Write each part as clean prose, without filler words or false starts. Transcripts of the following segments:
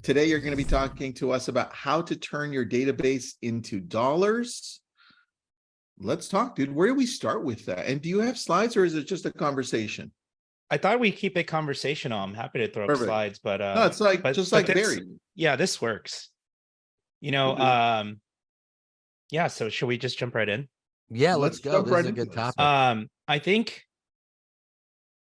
Today, you're going to be talking to us about how to turn your database into dollars. Let's talk, dude. Where do we start with that? And do you have slides or is it just a conversation? I thought we keep it conversational. I'm happy to throw up Perfect. slides, but No, it's like just like this, Barry. yeah, this works. You know, yeah. So should we just jump right in? Yeah, let's go. jump This right is a into good this. topic. I think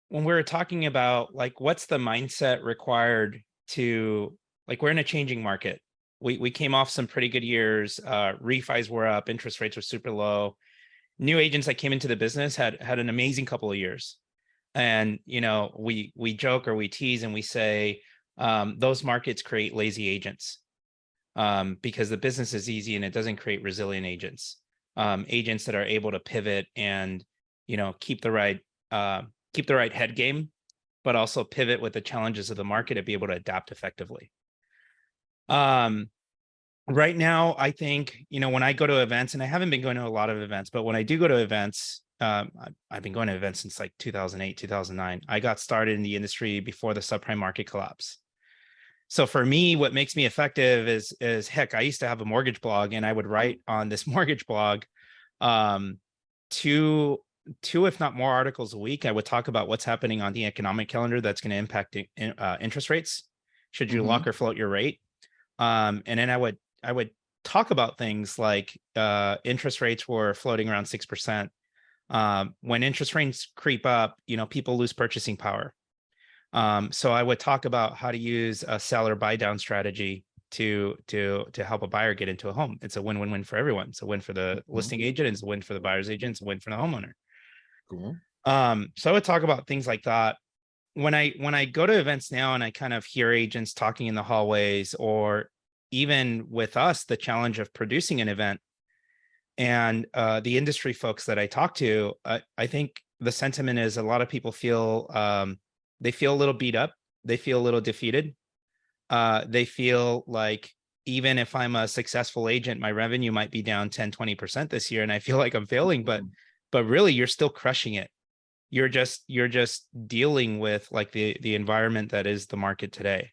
when we're talking about like what's the mindset required to, like, we're in a changing market. We came off some pretty good years. Refis were up, interest rates were super low. New agents that came into the business had an amazing couple of years. And, you know, we joke or we tease and we say those markets create lazy agents because the business is easy and it doesn't create resilient agents. Agents that are able to pivot and, you know, keep the right head game, but also pivot with the challenges of the market to be able to adapt effectively. Right now, I think, you know, when I go to events, and I haven't been going to a lot of events, but when I do go to events, I've been going to events since like 2008, 2009. I got started in the industry before the subprime market collapse. So for me, what makes me effective is heck, I used to have a mortgage blog and I would write on this mortgage blog two, if not more articles a week. I would talk about what's happening on the economic calendar that's going to impact interest rates. Should you lock or float your rate? And then I would talk about things like interest rates were floating around 6%. When interest rates creep up, you know, people lose purchasing power. So I would talk about how to use a seller buy down strategy to help a buyer get into a home. It's a win-win-win for everyone. It's a win for the listing agent, it's a win for the buyer's agent, it's a win for the homeowner. Cool. So I would talk about things like that. When I go to events now and I kind of hear agents talking in the hallways, or even with us, the challenge of producing an event, and the industry folks that I talk to, I think the sentiment is a lot of people feel they feel a little beat up. They feel a little defeated. They feel like even if I'm a successful agent, my revenue might be down 10, 20% this year. And I feel like I'm failing, but really you're still crushing it. You're just dealing with like the environment that is the market today.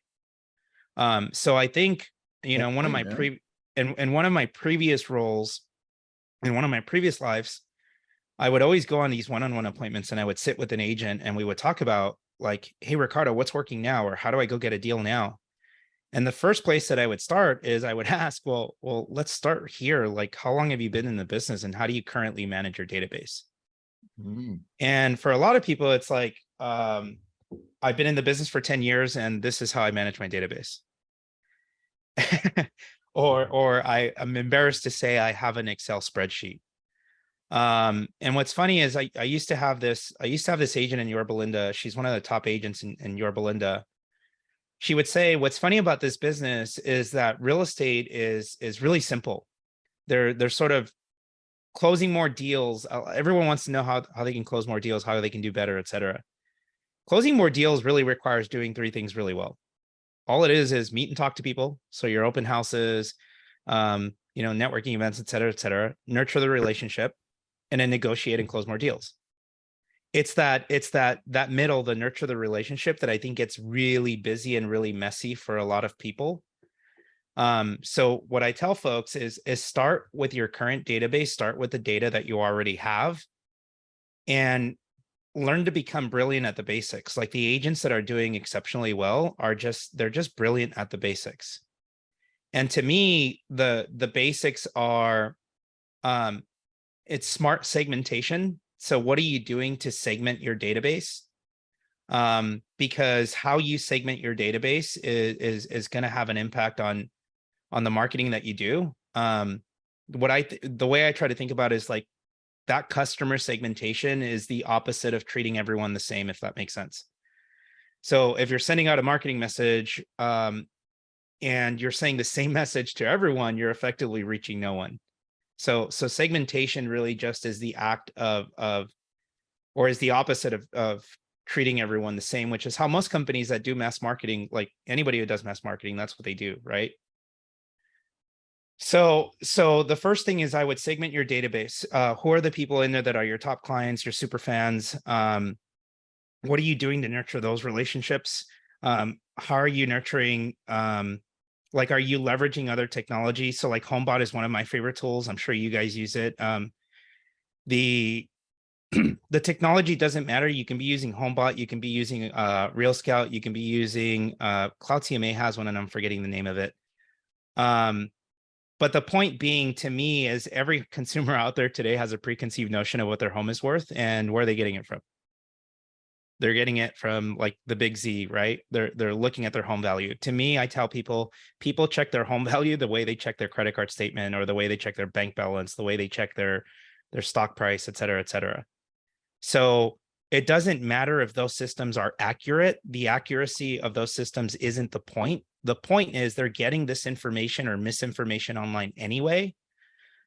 So I think, you know, one of my one of my previous roles in one of my previous lives, I would always go on these one-on-one appointments and I would sit with an agent and we would talk about like, hey, Ricardo, what's working now? Or how do I go get a deal now? And the first place that I would start is I would ask, well, let's start here. Like, how long have you been in the business and how do you currently manage your database? And for a lot of people, it's like, I've been in the business for 10 years and this is how I manage my database. or I'm embarrassed to say I have an Excel spreadsheet. And what's funny is I used to have this agent in Yorba Linda. She's one of the top agents in Yorba Linda. She would say, what's funny about this business is that real estate is really simple. They're sort of closing more deals. Everyone wants to know how they can close more deals, how they can do better, et cetera. Closing more deals really requires doing three things really well. All it is meet and talk to people. So your open houses, you know, networking events, et cetera, nurture the relationship, and then negotiate and close more deals. It's that middle, the nurture the relationship, that I think gets really busy and really messy for a lot of people. So what I tell folks is start with your current database, start with the data that you already have, and learn to become brilliant at the basics. Like the agents that are doing exceptionally well they're just brilliant at the basics. And to me, the basics are, it's smart segmentation. So what are you doing to segment your database? Because how you segment your database is going to have an impact on the marketing that you do. The way I try to think about it is like, that customer segmentation is the opposite of treating everyone the same, if that makes sense. So if you're sending out a marketing message and you're saying the same message to everyone, you're effectively reaching no one. So segmentation really just is the act or is the opposite of treating everyone the same, which is how most companies that do mass marketing, like anybody who does mass marketing, that's what they do, right? So the first thing is I would segment your database. Who are the people in there that are your top clients, your super fans? What are you doing to nurture those relationships? How are you nurturing Like, are you leveraging other technology? So like HomeBot is one of my favorite tools. I'm sure you guys use it. The the technology doesn't matter. You can be using HomeBot, you can be using Real Scout, you can be using Cloud CMA has one, and I'm forgetting the name of it. But the point being, to me, is every consumer out there today has a preconceived notion of what their home is worth and where are they getting it from. They're getting it from like the big Z, right? They're looking at their home value. To me, I tell people check their home value the way they check their credit card statement, or the way they check their bank balance, the way they check their stock price, et cetera, et cetera. So it doesn't matter if those systems are accurate. The accuracy of those systems isn't the point. The point is they're getting this information or misinformation online anyway.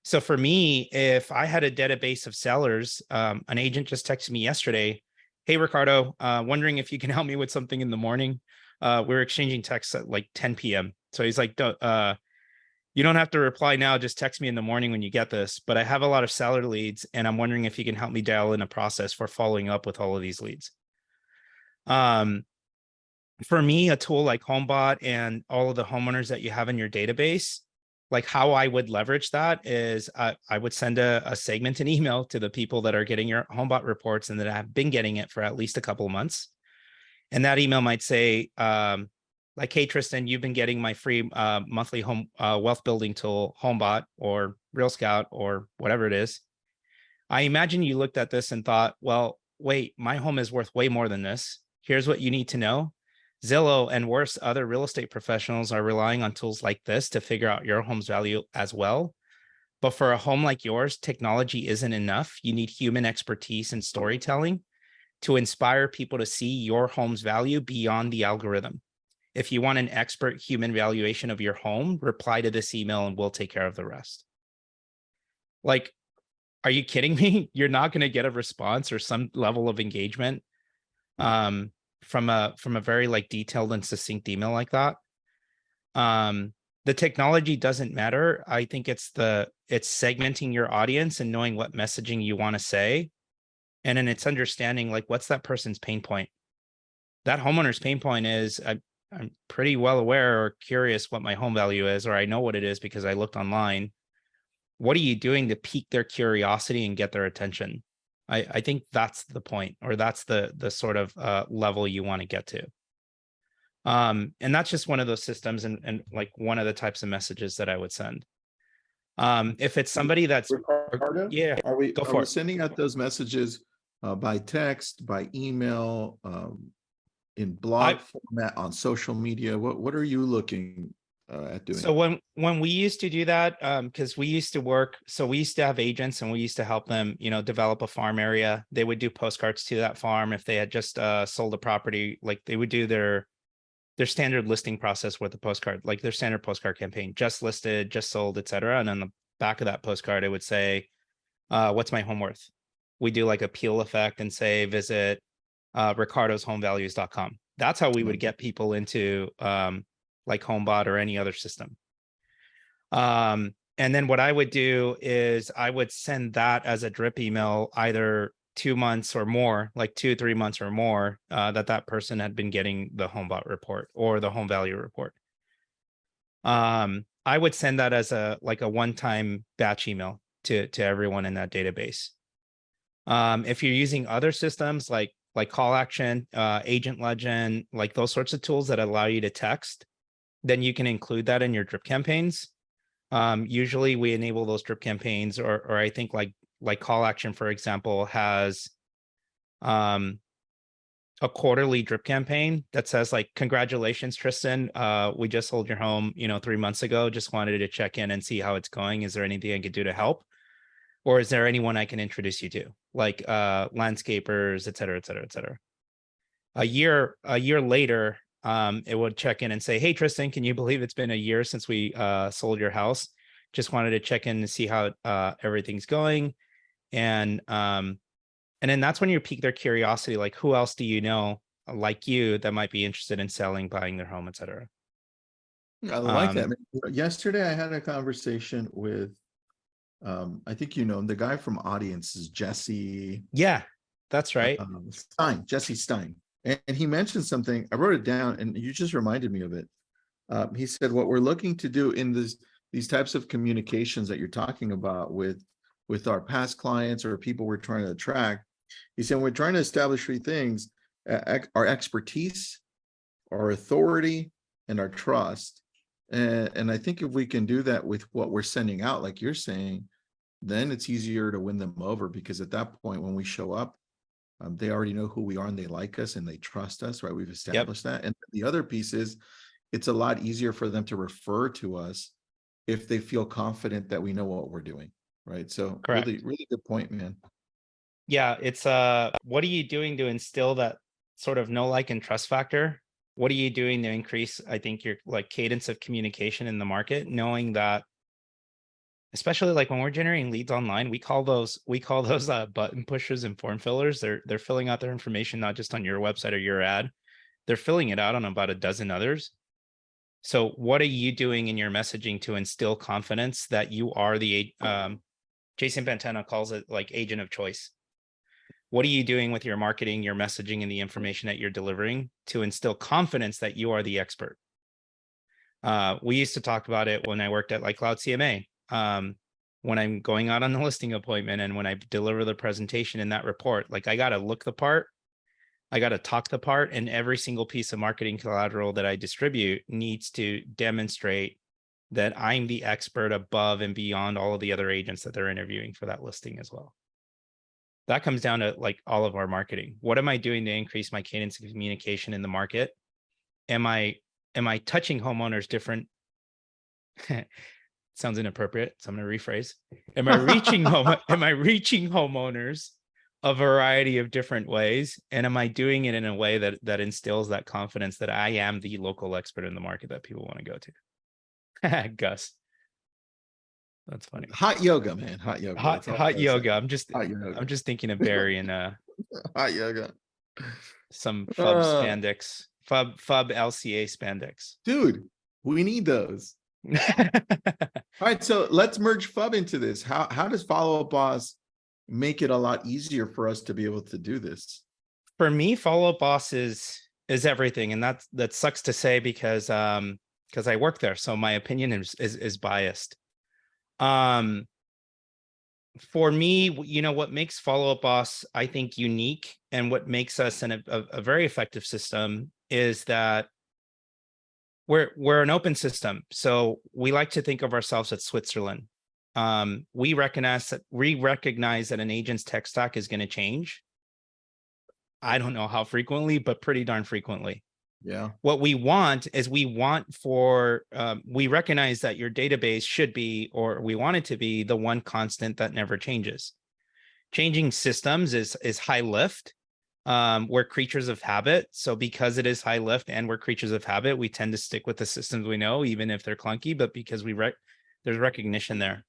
So for me, if I had a database of sellers, an agent just texted me yesterday, "Hey, Ricardo, wondering if you can help me with something in the morning." We're exchanging texts at like 10 p.m. So he's like, "You don't have to reply now. Just text me in the morning when you get this. But I have a lot of seller leads, and I'm wondering if you can help me dial in a process for following up with all of these leads." For me, a tool like HomeBot and all of the homeowners that you have in your database, like how I would leverage that is I would send a segmented email to the people that are getting your HomeBot reports and that have been getting it for at least a couple of months. And that email might say, like, "Hey, Tristan, you've been getting my free monthly home wealth building tool, HomeBot or Real Scout or whatever it is. I imagine you looked at this and thought, well, wait, my home is worth way more than this. Here's what you need to know. Zillow and worse, other real estate professionals are relying on tools like this to figure out your home's value as well. But for a home like yours, technology isn't enough. You need human expertise and storytelling to inspire people to see your home's value beyond the algorithm. If you want an expert human valuation of your home, reply to this email and we'll take care of the rest." Like, are you kidding me? You're not going to get a response or some level of engagement from a very like detailed and succinct email like that. The technology doesn't matter. I think it's segmenting your audience and knowing what messaging you want to say. And then it's understanding like, what's that person's pain point? That homeowner's pain point is, I'm pretty well aware or curious what my home value is, or I know what it is because I looked online. What are you doing to pique their curiosity and get their attention? I think that's the point, or that's the sort of level you want to get to. And that's just one of those systems and like one of the types of messages that I would send. If it's somebody that's, Ricardo, yeah, are we go for it. sending out those messages by text, by email, in blog format, on social media? What are you looking at doing? So when we used to do that, because we used to work, so we used to have agents and we used to help them, develop a farm area. They would do postcards to that farm. If they had just sold a property, like they would do their standard listing process with the postcard, like their standard postcard campaign, just listed, just sold, et cetera. And on the back of that postcard, it would say, "What's my home worth?" We do like a peel effect and say, "Visit ricardoshomevalues.com." That's how we would get people into like HomeBot or any other system. And then what I would do is I would send that as a drip email, either 2 months or more, like 2-3 months or more, that person had been getting the HomeBot report or the home value report. I would send that as a one-time batch email to everyone in that database. If you're using other systems like Call Action, Agent Legend, like those sorts of tools that allow you to text, then you can include that in your drip campaigns. Usually we enable those drip campaigns, or I think like Call Action, for example, has a quarterly drip campaign that says like, "Congratulations, Tristan. We just sold your home, 3 months ago. Just wanted to check in and see how it's going. Is there anything I could do to help? Or is there anyone I can introduce you to, like landscapers, et cetera, et cetera, et cetera." A year later, it would check in and say, "Hey, Tristan, can you believe it's been a year since we sold your house? Just wanted to check in to see how everything's going." And then that's when you pique their curiosity, like, who else do you know like you that might be interested in selling, buying their home, et cetera. I like that. Yesterday I had a conversation with I think the guy from Audiences, Jesse. Yeah, that's right. Jesse Stein. And he mentioned something. I wrote it down and you just reminded me of it. He said, what we're looking to do in these types of communications that you're talking about with our past clients or people we're trying to attract, he said, we're trying to establish three things: our expertise, our authority, and our trust. And I think if we can do that with what we're sending out, like you're saying, then it's easier to win them over, because at that point, when we show up, they already know who we are and they like us and they trust us, right? We've established that. And the other piece is, it's a lot easier for them to refer to us if they feel confident that we know what we're doing, right? So Correct. really, really good point, man. Yeah, it's what are you doing to instill that sort of know, like, and trust factor? What are you doing to increase, I think, your like cadence of communication in the market, knowing that, especially like when we're generating leads online, we call those button pushers and form fillers. They're filling out their information not just on your website or your ad, they're filling it out on about a dozen others. So what are you doing in your messaging to instill confidence that you are the Jason Pantana calls it like agent of choice? What are you doing with your marketing, your messaging, and the information that you're delivering to instill confidence that you are the expert? We used to talk about it when I worked at like Cloud CMA. When I'm going out on the listing appointment and when I deliver the presentation in that report, like I got to look the part, I got to talk the part, and every single piece of marketing collateral that I distribute needs to demonstrate that I'm the expert above and beyond all of the other agents that they're interviewing for that listing as well. That comes down to like all of our marketing. What am I doing to increase my cadence of communication in the market? Am I touching homeowners different? Sounds inappropriate, so I'm going to rephrase. Am I reaching homeowners a variety of different ways, and am I doing it in a way that instills that confidence that I am the local expert in the market that people want to go to? Gus, that's funny. Hot yoga, man. Hot yoga. Hot yoga. I'm just thinking of Barry and hot yoga. Some FUB spandex, FUB LCA spandex. Dude, we need those. All right, so let's merge FUB into this. How does Follow Up Boss make it a lot easier for us to be able to do this? For me, Follow Up Boss is everything, and that sucks to say because I work there, so my opinion is biased. For me, you know, what makes Follow Up Boss, I think, unique, and what makes us a very effective system is that we're an open system. So we like to think of ourselves as Switzerland. We recognize that an agent's tech stack is going to change. I don't know how frequently, but pretty darn frequently. Yeah. What we want is we recognize that your database should be, or we want it to be, the one constant that never changes. Changing systems is high lift. We're creatures of habit. So because it is high lift and we're creatures of habit, we tend to stick with the systems we know, even if they're clunky, but because there's recognition there.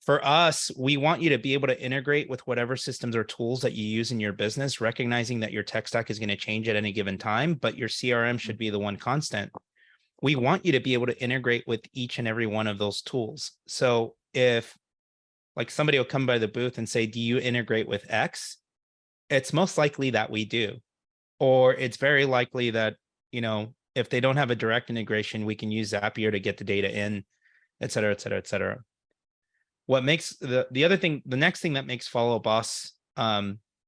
For us, we want you to be able to integrate with whatever systems or tools that you use in your business, recognizing that your tech stack is going to change at any given time, but your CRM should be the one constant. We want you to be able to integrate with each and every one of those tools. So if like somebody will come by the booth and say, do you integrate with X? It's most likely that we do. Or it's very likely that, you know, if they don't have a direct integration, we can use Zapier to get the data in, et cetera, et cetera, et cetera. What makes the next thing that makes Follow Up Boss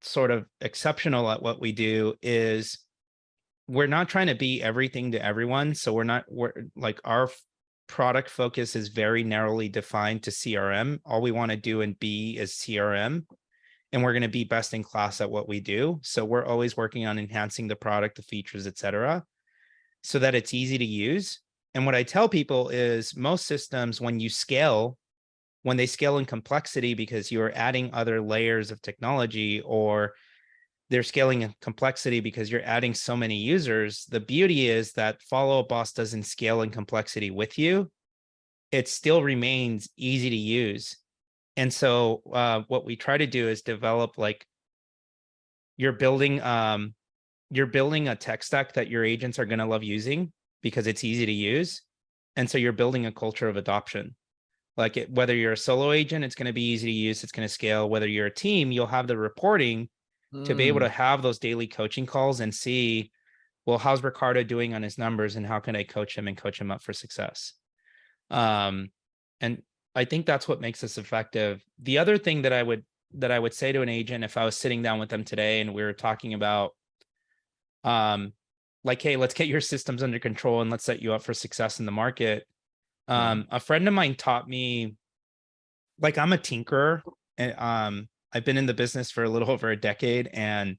sort of exceptional at what we do is we're not trying to be everything to everyone. So we're like, our product focus is very narrowly defined to CRM. All we want to do and be is CRM, and we're going to be best in class at what we do. So we're always working on enhancing the product, the features, et cetera, so that it's easy to use. And what I tell people is most systems, when they scale in complexity because you're adding other layers of technology, or they're scaling in complexity because you're adding so many users, the beauty is that Follow Up Boss doesn't scale in complexity with you. It still remains easy to use. And so what we try to do is develop, like, you're building a tech stack that your agents are going to love using because it's easy to use. And so you're building a culture of adoption. Like whether you're a solo agent, it's going to be easy to use. It's going to scale. Whether you're a team, you'll have the reporting to be able to have those daily coaching calls and see well, how's Ricardo doing on his numbers, and how can I coach him and coach him up for success? And I think that's what makes us effective. The other thing that I would say to an agent, if I was sitting down with them today and we were talking about, like, hey, let's get your systems under control and let's set you up for success in the market. A friend of mine taught me, like, I'm a tinkerer, and I've been in the business for a little over a decade, and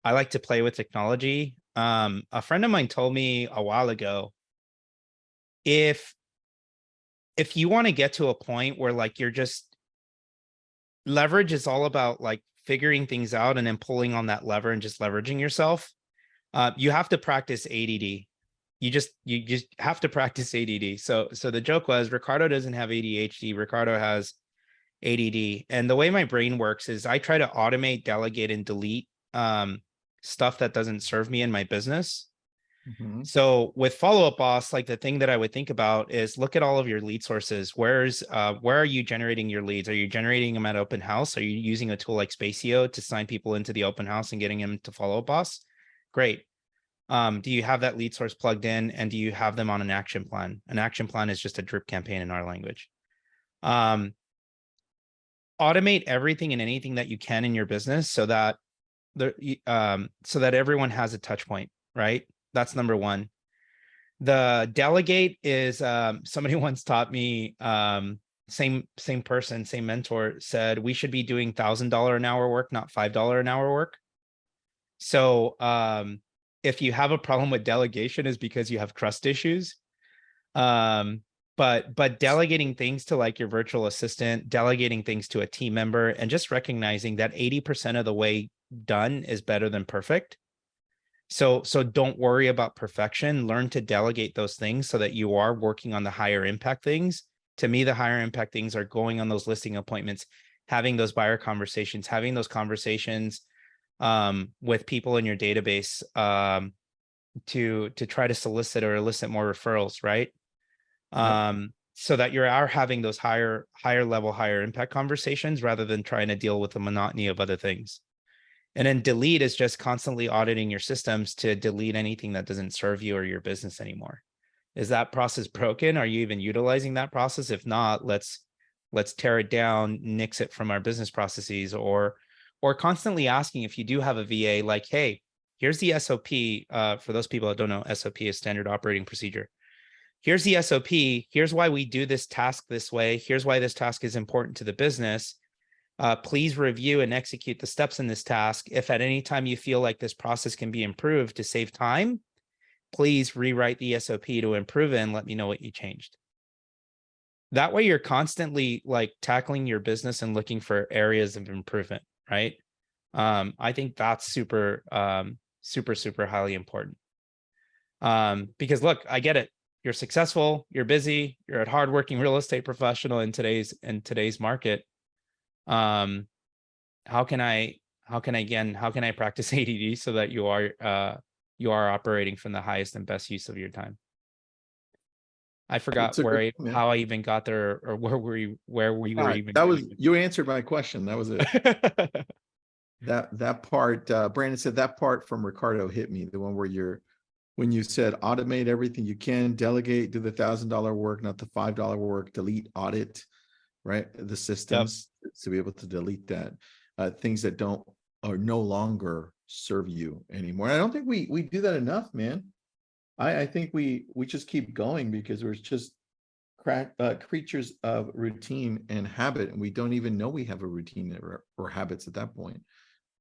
I like to play with technology. A friend of mine told me a while ago, if you want to get to a point where, like, you're just, leverage is all about like figuring things out and then pulling on that lever and just leveraging yourself. You have to practice ADD. You just have to practice ADD. So the joke was, Ricardo doesn't have ADHD. Ricardo has ADD. And the way my brain works is I try to automate, delegate, and delete stuff that doesn't serve me in my business. So with Follow Up Boss, like, the thing that I would think about is look at all of your lead sources. Where are you generating your leads? Are you generating them at open house? Are you using a tool like Spacio to sign people into the open house and getting them to Follow Up Boss? Great. Do you have that lead source plugged in, and do you have them on an action plan? An action plan is just a drip campaign in our language. Automate everything and anything that you can in your business so that everyone has a touch point, right? That's number one. The delegate is, somebody once taught me, same person, same mentor said, we should be doing $1,000 an hour work, not $5 an hour work. So if you have a problem with delegation, is because you have trust issues. But delegating things to, like, your virtual assistant, delegating things to a team member, and just recognizing that 80% of the way done is better than perfect. So don't worry about perfection. Learn to delegate those things so that you are working on the higher impact things. To me, the higher impact things are going on those listing appointments, having those buyer conversations, having those conversations with people in your database to try to solicit or elicit more referrals, right? So that you are having those higher level, higher impact conversations rather than trying to deal with the monotony of other things. And then delete is just constantly auditing your systems to delete anything that doesn't serve you or your business anymore. Is that process broken? Are you even utilizing that process? If not, let's tear it down, nix it from our business processes, or constantly asking, if you do have a VA, like, hey, here's the SOP. For those people that don't know, SOP is standard operating procedure. Here's the SOP. Here's why we do this task this way. Here's why this task is important to the business. Please review and execute the steps in this task. If at any time you feel like this process can be improved to save time, please rewrite the SOP to improve it and let me know what you changed. That way you're constantly, like, tackling your business and looking for areas of improvement, right? I think that's super highly important. Because look, I get it. You're successful, you're busy, you're a hardworking real estate professional in today's market. How can I practice ADD so that you are operating from the highest and best use of your time? I forgot how I even got there, or where we were even. That was, you answered my question. That was it. that part, Brandon said that part from Ricardo hit me. The one where when you said automate everything you can, delegate, do the $1,000 work, not the $5 work, delete, audit, right? The systems to be able to delete that, things that are no longer serve you anymore. And I don't think we do that enough, man. I think we just keep going because we're just creatures of routine and habit, and we don't even know we have a routine or habits at that point.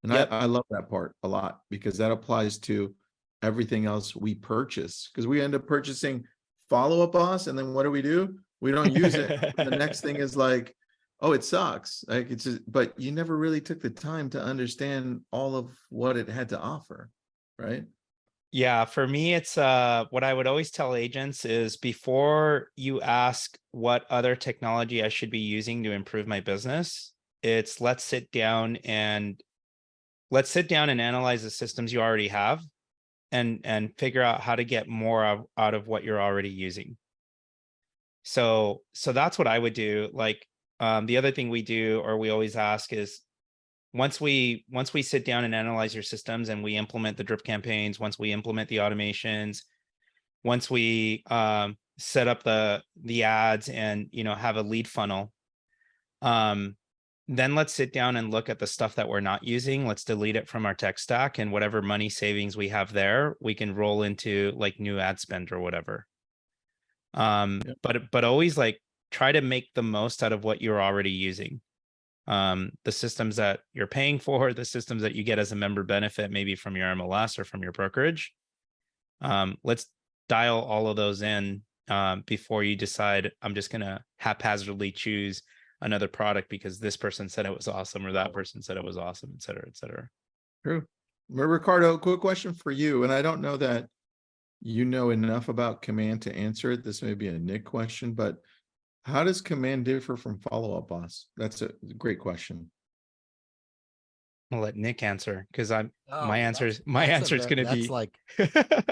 And I love that part a lot, because that applies to everything else we purchase, because we end up purchasing Follow Up Boss, and then what do? We don't use it. The next thing is like, oh, it sucks. Like, it's just, but you never really took the time to understand all of what it had to offer, right? Yeah, for me, it's what I would always tell agents is, before you ask what other technology I should be using to improve my business, it's let's sit down and analyze the systems you already have and figure out how to get more out of what you're already using. So that's what I would do. Like, the other thing we do, or we always ask, is once we sit down and analyze your systems and we implement the drip campaigns, once we implement the automations, once we set up the ads and, you know, have a lead funnel, then let's sit down and look at the stuff that we're not using. Let's delete it from our tech stack, and whatever money savings we have there, we can roll into like new ad spend or whatever. But always like try to make the most out of what you're already using. The systems that you're paying for, the systems that you get as a member benefit, maybe from your MLS or from your brokerage. Let's dial all of those in before you decide I'm just gonna haphazardly choose another product because this person said it was awesome or that person said it was awesome, et cetera, et cetera. True. Ricardo, quick question for you. And I don't know that you know enough about command to answer it. This may be a Nick question, but how does command differ from follow-up, boss? That's a great question. I'll let Nick answer because my Oh, answer is going to be like,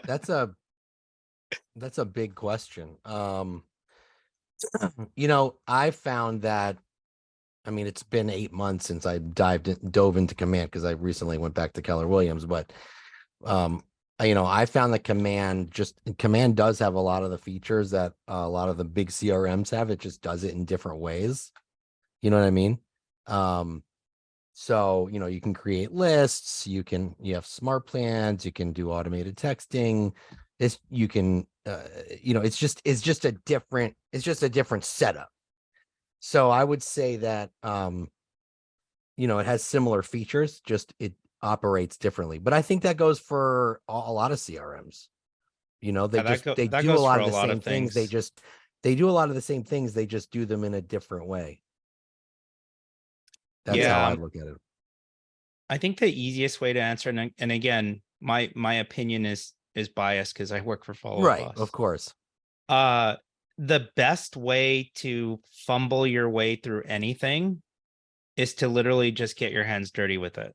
that's a big question. You know, I found that, I mean, it's been 8 months since I dove into command because I recently went back to Keller Williams, but you know, I found that command does have a lot of the features that a lot of the big CRMs have. It just does it in different ways. You know what I mean? So, you know, you can create lists, you have smart plans, you can do automated texting. You can, you know, it's just a different setup. So I would say that, you know, it has similar features, just it operates differently. But I think that goes for a lot of CRMs. You know, they do a lot of the same things. They do a lot of the same things. They just do them in a different way. That's how I look at it. I think the easiest way to answer, and again, my opinion is biased because I work for Follow Up Right, Boss. of course. The best way to fumble your way through anything is to literally just get your hands dirty with it,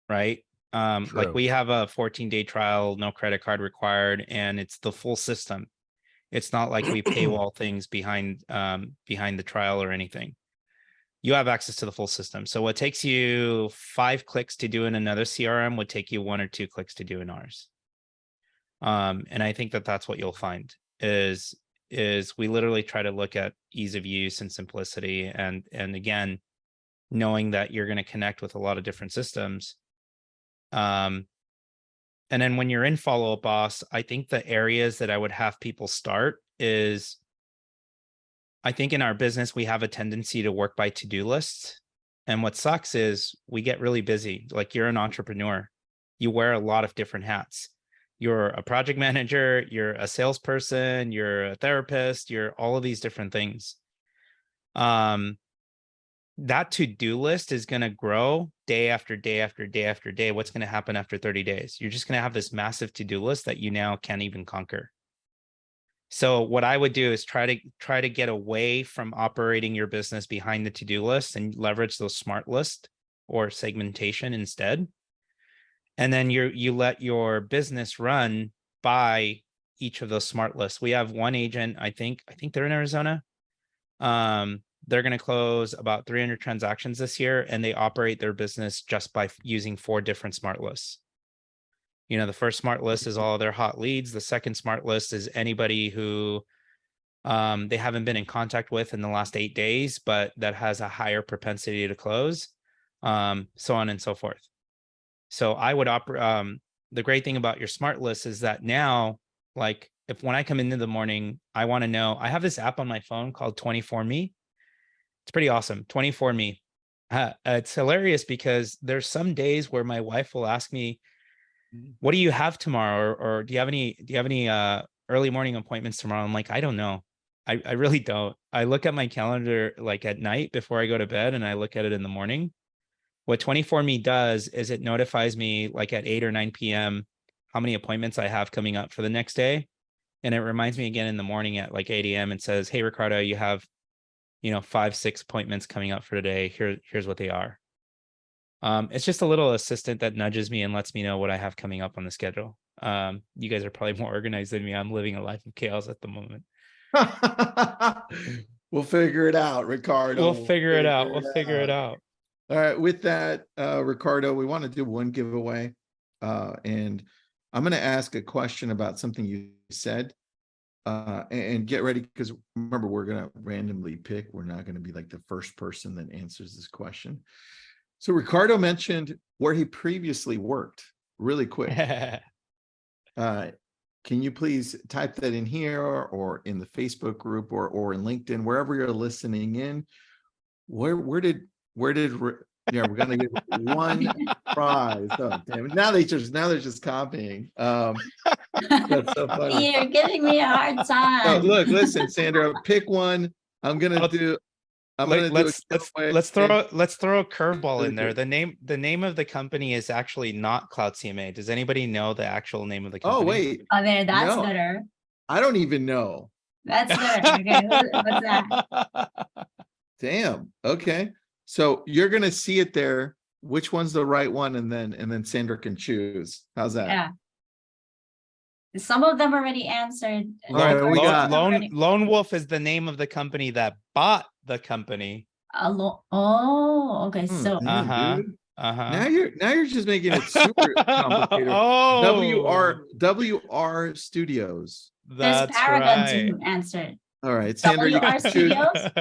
right? Like we have a 14-day trial, no credit card required, and it's the full system. It's not like we paywall things behind the trial or anything. You have access to the full system. So what takes you 5 clicks to do in another CRM would take you 1 or 2 clicks to do in ours. And I think that that's what you'll find is we literally try to look at ease of use and simplicity. And again, knowing that you're going to connect with a lot of different systems. And then when you're in Follow Up Boss, I think the areas that I would have people start is, I think in our business, we have a tendency to work by to-do lists. And what sucks is we get really busy. Like you're an entrepreneur. You wear a lot of different hats. You're a project manager, you're a salesperson, you're a therapist, you're all of these different things. That to-do list is going to grow day after day after day after day. What's going to happen after 30 days? You're just going to have this massive to-do list that you now can't even conquer. So what I would do is try to get away from operating your business behind the to-do list and leverage those smart lists or segmentation instead. And then you let your business run by each of those smart lists. We have one agent, I think they're in Arizona. They're going to close about 300 transactions this year, and they operate their business just by using 4 different smart lists. You know, the first smart list is all of their hot leads. The second smart list is anybody who they haven't been in contact with in the last 8 days, but that has a higher propensity to close, so on and so forth. So I would the great thing about your smart list is that now, like when I come into the morning, I want to know, I have this app on my phone called 24Me. It's pretty awesome. 24Me. It's hilarious because there's some days where my wife will ask me, what do you have tomorrow? Or do you have any early morning appointments tomorrow? I'm like, I don't know. I really don't. I look at my calendar like at night before I go to bed, and I look at it in the morning. What 24Me does is it notifies me like at 8 or 9 p.m. how many appointments I have coming up for the next day. And it reminds me again in the morning at like 8 a.m. and says, hey, Ricardo, you have, 5-6 appointments coming up for today. Here's what they are. It's just a little assistant that nudges me and lets me know what I have coming up on the schedule. You guys are probably more organized than me. I'm living a life of chaos at the moment. We'll figure it out, Ricardo. We'll figure it out. All right, with that, Ricardo, we want to do one giveaway. And I'm going to ask a question about something you said. And get ready, because remember, we're going to randomly pick. We're not going to be like the first person that answers this question. So Ricardo mentioned where he previously worked really quick. Can you please type that in here or in the Facebook group or in LinkedIn, wherever you're listening in? Where did yeah, we're gonna give one prize. Oh, damn it. Now they're just copying. That's so funny. You're giving me a hard So time. look, listen, Sandra, pick one. I'm gonna do a Let's giveaway. throw a curveball in there. Okay. The name of the company is actually not Cloud CMA. Does anybody know the actual name of the company? Oh, wait, Oh, there, that's No. better. I don't even know. That's better. Okay, what's that? Damn. Okay. So you're gonna see it there. Which one's the right one, and then Sandra can choose. How's that? Yeah. Some of them already answered. All right, we got- Lone Wolf is the name of the company that bought the company. Oh, okay. So Damn, Uh-huh. dude. Uh-huh. Now you're just making it super complicated. Oh, WR Studios. there's that's Paragon right. who answered. All right, Sandra, you WR can choose. Studios?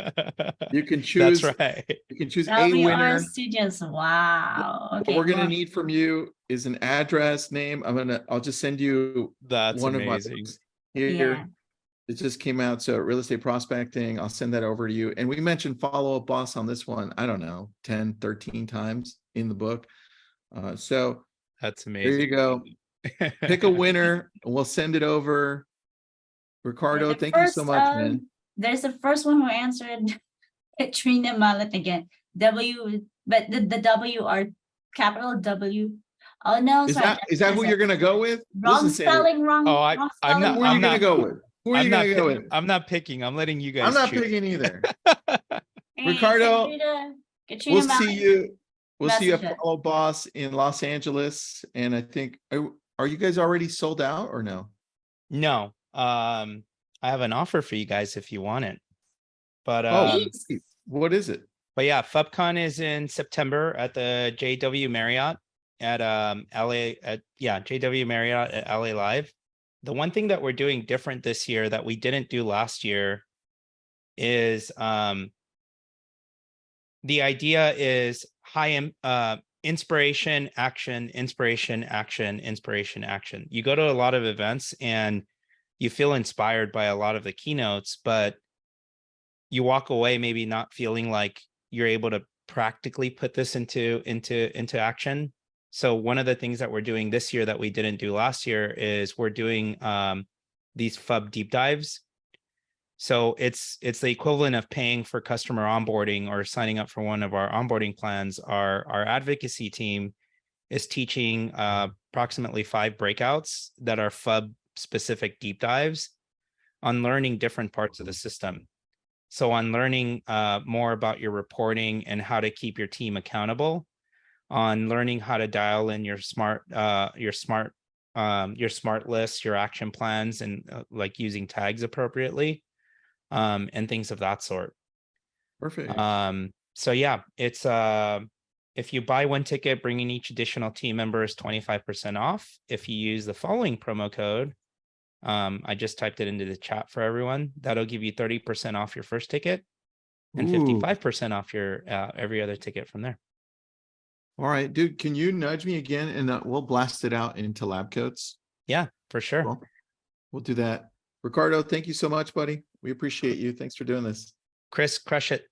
You can choose. That's right. You can choose a WR winner. Studios. Wow. What Okay. we're gonna well, need from you is an address, name. I'll just send you That's one amazing. of my books here. Yeah. It just came out, so real estate prospecting. I'll send that over to you. And we mentioned follow up boss on this one, I don't know, 10, 13 times in the book. So That's there amazing. you go. Pick a winner and we'll send it over. Ricardo, the thank you so first, much, man. There's the first one who answered Katrina Mallet again. But the W are capital W. Oh no, Is sorry. that who you're gonna go with? Wrong Listen, Sandra, spelling, wrong. Oh, wrong I'm not- who spelling, are you I'm gonna go with? Who are you gonna go with? I'm not picking. I'm letting you guys I'm not choose. picking either. Hey, Ricardo, Katrina We'll Mallet. see you. We'll see you at Message it. Follow Boss in Los Angeles. And I think, are you guys already sold out or no? No. I have an offer for you guys if you want it. But Please. What is it? but yeah, FubCon is in September at the JW Marriott at LA at JW Marriott at LA Live. The one thing that we're doing different this year that we didn't do last year is the idea is inspiration, action, inspiration, action, inspiration, action. You go to a lot of events and you feel inspired by a lot of the keynotes, but you walk away maybe not feeling like you're able to practically put this into action. So one of the things that we're doing this year that we didn't do last year is we're doing these FUB deep dives. So it's the equivalent of paying for customer onboarding or signing up for one of our onboarding plans. Our advocacy team is teaching approximately 5 breakouts that are FUB specific deep dives on learning different parts of the system. So on learning more about your reporting and how to keep your team accountable, on learning how to dial in your smart lists, your action plans, and like using tags appropriately, and things of that sort. Perfect. So yeah, it's if you buy one ticket, bringing each additional team member is 25% off. If you use the following promo code, I just typed it into the chat for everyone. That'll give you 30% off your first ticket and 55% off your every other ticket from there. All right, dude, can you nudge me again and we'll blast it out into lab coats? Yeah, for sure. Cool. We'll do that. Ricardo, thank you so much, buddy. We appreciate you. Thanks for doing this. Chris, crush it.